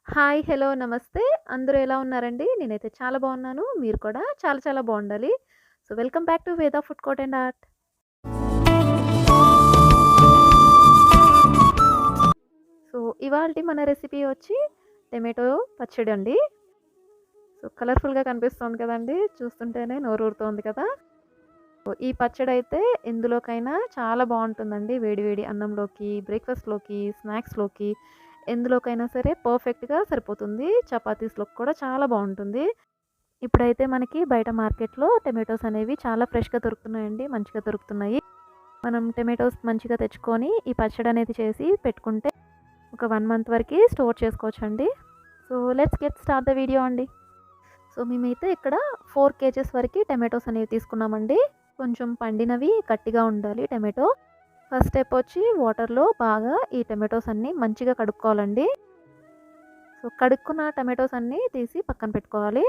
Hi, hello, నమస్తే. అందరూ ఎలా ఉన్నారండి? నేనైతే చాలా బాగున్నాను. మీరు కూడా చాలా చాలా బాగుండాలి. సో, వెల్కమ్ బ్యాక్ టు వేద food court and art. So, ఇవాల్టి మన రెసిపీ వచ్చి టమాటో పచ్చడి అండి. సో, కలర్‌ఫుల్‌గా కనిపిస్తోంది కదండీ! చూస్తుంటేనే నోరూరుతోంది కదా! సో, ఈ పచ్చడైతే ఎందులోకైనా చాలా బావుంటుందండి. వేడి వేడి అన్నంలోకి, బ్రేక్‌ఫాస్ట్‌లోకి, స్నాక్స్‌లోకి ఎందులోకైనా సరే పర్ఫెక్ట్‌గా సరిపోతుంది. చపాతీస్‌లోకి కూడా చాలా బావుంటుంది. ఇప్పుడైతే మనకి బయట మార్కెట్‌లో టొమాటోస్ అనేవి చాలా ఫ్రెష్‌గా దొరుకుతున్నాయండి. మంచిగా దొరుకుతున్నాయి. మనం టొమాటోస్ మంచిగా తెచ్చుకొని ఈ పచ్చడి అనేది చేసి పెట్టుకుంటే ఒక 1 మంత్ వరకి స్టోర్ చేసుకోవచ్చండి. So, let's get start the video అండి. సో, మేమైతే ఇక్కడ 4 కేజెస్ వరకి టొమాటోస్ అనేవి తీసుకున్నామండి. కొంచెం పండినవి గట్టిగా ఉండాలి టొమాటో. ఫస్ట్ స్టెప్ వచ్చి వాటర్‌లో బాగా ఈ టొమాటోస్ అన్నీ మంచిగా కడుక్కోవాలండి. సో, కడుక్కున్న టొమాటోస్ అన్నీ తీసి పక్కన పెట్టుకోవాలి.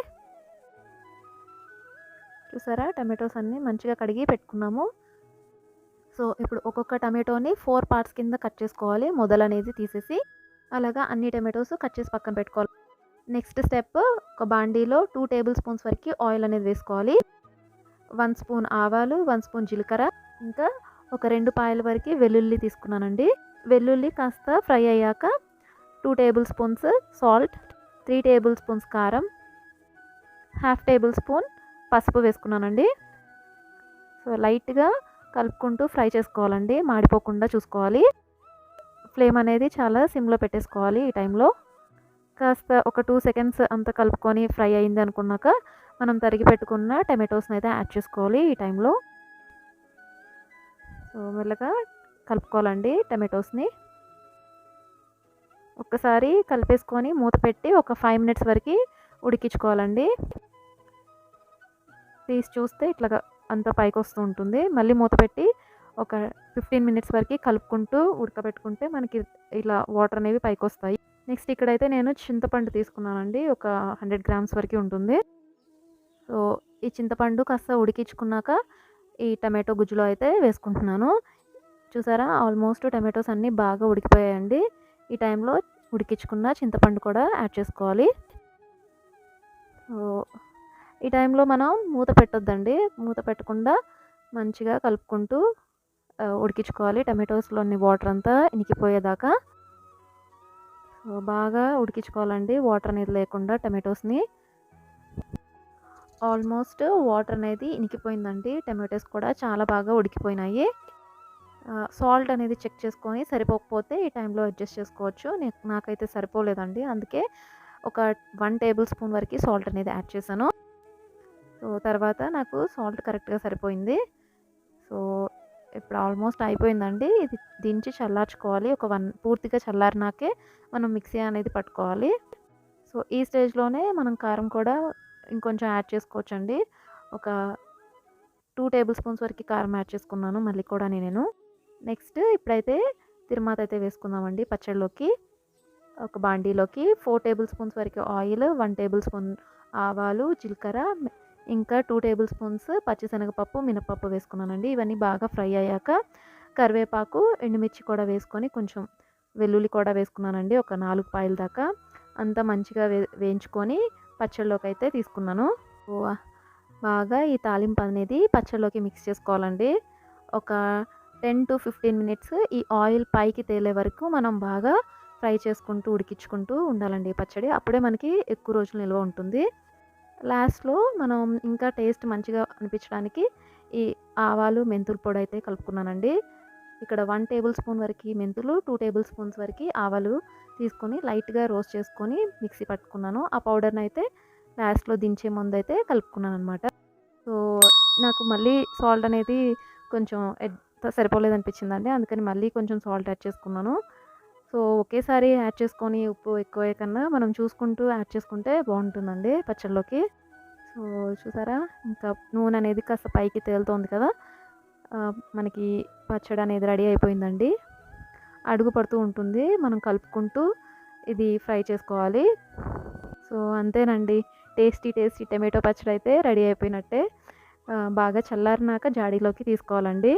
చూసారా? టొమాటోస్ అన్నీ మంచిగా కడిగి పెట్టుకున్నాము. సో, ఇప్పుడు ఒక్కొక్క టమాటోని 4 పార్ట్స్ కింద కట్ చేసుకోవాలి. మొదలనేది తీసేసి, అలాగా అన్ని టమాటోస్ కట్ చేసి పక్కన పెట్టుకోవాలి. నెక్స్ట్ స్టెప్ ఒక బాండీలో 2 టేబుల్ స్పూన్స్ వరకి ఆయిల్ అనేది వేసుకోవాలి. 1 స్పూన్ ఆవాలు, 1 స్పూన్ జీలకర్ర, ఇంకా ఒక 2 పాయల వరకి వెల్లుల్లి తీసుకున్నానండి. వెల్లుల్లి కాస్త ఫ్రై అయ్యాక 2 table spoons salt, 3 table spoons కారం, హాఫ్ టేబుల్ స్పూన్ పసుపు వేసుకున్నానండి. సో, లైట్‌గా కలుపుకుంటూ ఫ్రై చేసుకోవాలండి. మాడిపోకుండా చూసుకోవాలి. ఫ్లేమ్ అనేది చాలా సిమ్‌లో పెట్టేసుకోవాలి ఈ టైంలో. కాస్త ఒక 2 సెకండ్స్ అంతా కలుపుకొని ఫ్రై అయింది అనుకున్నాక, మనం తరిగి పెట్టుకున్న టమాటోస్‌ని అయితే యాడ్ చేసుకోవాలి ఈ టైంలో. సో, మెల్లగా కలుపుకోవాలండి టమాటోస్‌ని. ఒక్కసారి కలిపేసుకొని మూత పెట్టి ఒక 5 మినిట్స్ వరకి ఉడికించుకోవాలండి. తీసి చూస్తే ఇట్లాగా అంతా పైకొస్తూ ఉంటుంది. మళ్ళీ మూత పెట్టి ఒక 15 మినిట్స్ వరకి కలుపుకుంటూ ఉడకబెట్టుకుంటే మనకి ఇలా వాటర్ అనేవి పైకొస్తాయి. నెక్స్ట్ ఇక్కడైతే నేను చింతపండు తీసుకున్నానండి. ఒక 100 గ్రామ్స్ వరకి ఉంటుంది. సో, ఈ చింతపండు కాస్త ఉడికించుకున్నాక ఈ టమాటో గుజ్జులో అయితే వేసుకుంటున్నాను. చూసారా? ఆల్మోస్ట్ టమాటోస్ అన్నీ బాగా ఉడికిపోయాయండి. ఈ టైంలో ఉడికించుకున్న చింతపండు కూడా యాడ్ చేసుకోవాలి. సో, ఈ టైంలో మనం మూత పెట్టొద్దండి. మూత పెట్టకుండా మంచిగా కలుపుకుంటూ ఉడికించుకోవాలి. టమాటోస్‌లోని వాటర్ అంతా ఇనికిపోయేదాకా. సో, బాగా ఉడికించుకోవాలండి వాటర్ అనేది లేకుండా టమాటోస్‌ని. ఆల్మోస్ట్ వాటర్ అనేది ఇనికిపోయిందండి. టమాటోస్ కూడా చాలా బాగా ఉడికిపోయినాయి. సాల్ట్ అనేది చెక్ చేసుకొని సరిపోకపోతే ఈ టైంలో అడ్జస్ట్ చేసుకోవచ్చు. నాకైతే సరిపోలేదండి. అందుకే ఒక 1 టేబుల్ స్పూన్ వరకి సాల్ట్ అనేది యాడ్ చేశాను. సో, తర్వాత నాకు సాల్ట్ కరెక్ట్‌గా సరిపోయింది. సో, ఇప్పుడు ఆల్మోస్ట్ అయిపోయిందండి. ఇది దించి చల్లార్చుకోవాలి. ఒక పూర్తిగా చల్లారినాకే మనం మిక్సీ అనేది పట్టుకోవాలి. సో, ఈ స్టేజ్‌లోనే మనం కారం కూడా ఇంకొంచెం యాడ్ చేసుకోవచ్చండి. ఒక 2 టేబుల్ స్పూన్స్ వరకి కారం యాడ్ చేసుకున్నాను మళ్ళీ కూడా నేను. నెక్స్ట్ ఇప్పుడైతే తిరుమాత అయితే వేసుకుందామండి పచ్చడిలోకి. ఒక బాండీలోకి 4 టేబుల్ స్పూన్స్ వరకు ఆయిల్, 1 టేబుల్ స్పూన్ ఆవాలు, జీలకర్ర, ఇంకా 2 టేబుల్ స్పూన్స్ పచ్చిశనగపప్పు, మినపప్పు వేసుకున్నానండి. ఇవన్నీ బాగా ఫ్రై అయ్యాక కరివేపాకు, ఎండుమిర్చి కూడా వేసుకొని కొంచెం వెల్లుల్లి కూడా వేసుకున్నానండి. ఒక 4 పాయల దాకా అంతా మంచిగా వేయించుకొని పచ్చడిలోకి అయితే తీసుకున్నాను. బాగా ఈ తాలింపు అనేది పచ్చడిలోకి మిక్స్ చేసుకోవాలండి. ఒక 10-15 మినిట్స్ ఈ ఆయిల్ పైకి తేలే వరకు మనం బాగా ఫ్రై చేసుకుంటూ, ఉడికించుకుంటూ ఉండాలండి ఈ పచ్చడి. అప్పుడే మనకి ఎక్కువ రోజులు నిల్వ ఉంటుంది. లాస్ట్‌లో మనం ఇంకా టేస్ట్ మంచిగా అనిపించడానికి ఈ ఆవాలు, మెంతుల పొడి అయితే కలుపుకున్నానండి. ఇక్కడ 1 టేబుల్ స్పూన్ వరకి మెంతులు, 2 టేబుల్ స్పూన్స్ వరకి ఆవాలు తీసుకొని లైట్‌గా రోస్ట్ చేసుకొని మిక్సీ పట్టుకున్నాను. ఆ పౌడర్‌నైతే లాస్ట్‌లో దించే ముందైతే కలుపుకున్నాననమాట. సో, నాకు మళ్ళీ సాల్ట్ అనేది కొంచెం సరిపోలేదనిపించిందండి. అందుకని మళ్ళీ కొంచెం సాల్ట్ యాడ్ చేసుకున్నాను. సో, ఒకేసారి యాడ్ చేసుకొని ఉప్పు ఎక్కువే కన్నా మనం చూసుకుంటూ యాడ్ చేసుకుంటే బావుంటుందండి పచ్చడిలోకి. సో, చూసారా? ఇంకా నూనె అనేది కాస్త పైకి తేలుతోంది కదా! మనకి పచ్చడి అనేది రెడీ అయిపోయిందండి. అడుగు పడుతూ ఉంటుంది. మనం కలుపుకుంటూ ఇది ఫ్రై చేసుకోవాలి. సో, అంతేనండి. టేస్టీ టేస్టీ టమాటో పచ్చడి అయితే రెడీ అయిపోయినట్టే. బాగా చల్లారినాక జాడీలోకి తీసుకోవాలండి.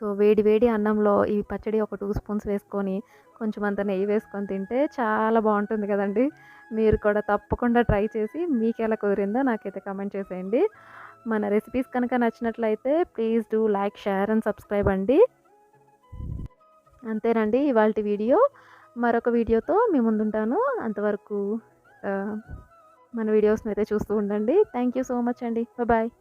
సో, సో, వేడి వేడి అన్నంలో ఈ పచ్చడి ఒక 2 స్పూన్స్ వేసుకొని, కొంచెం అంత నెయ్యి వేసుకొని తింటే చాలా బావుంటుంది కదండీ! మీరు కూడా తప్పకుండా ట్రై చేసి మీకెలా కుదిరిందో నాకైతే కామెంట్ చేసేయండి. మన రెసిపీస్ కనుక నచ్చినట్లయితే please do like, share and subscribe అండి. అంతేనండి ఇవాల్టి వీడియో. మరొక వీడియోతో మీ ముందుంటాను. అంతవరకు ఆహ్, మన వీడియోస్‌నైతే చూస్తూ ఉండండి. థాంక్ యూ సో మచ్ అండి. బాయ్.